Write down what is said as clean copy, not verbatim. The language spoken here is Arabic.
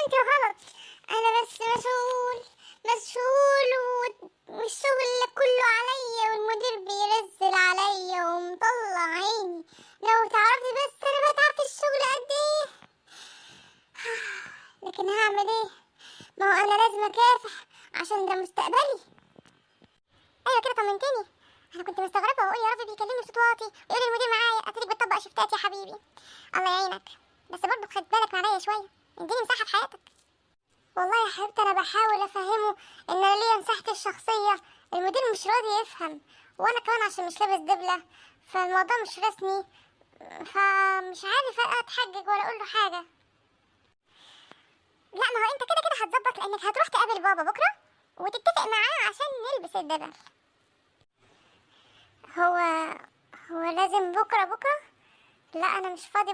انت غلط. انا بس مسؤول والشغل كله عليا والمدير بينزل عليا ومطلع عيني. لو تعرفي بس انا بتعب في الشغل قد ايه. لكن هعمل ايه؟ ما هو انا لازم اكافح عشان ده مستقبلي. ايوه كده طمنتني. انا كنت مستغربه واقول يا رب بيكلمني بصوت واطي ويقول المدير معايا اتاريك بتطبق شفتات يا حبيبي. الله يعينك، بس برضه خد بالك معايا شويه، اديني مساحه في حياتك. والله يا حبيبتي انا بحاول افهمه ان انا ليا مساحتي الشخصيه. المدير مش راضي يفهم، وانا كمان عشان مش لابس دبله فالموضوع مش رسمي، فمش عارف اتحجج ولا اقول له حاجه. لا ما هو انت كده كده هتظبط لانك هتروح تقابل بابا بكره وتتفق معاه عشان نلبس الدبل. هو هو لازم بكره؟ لا انا مش فاضي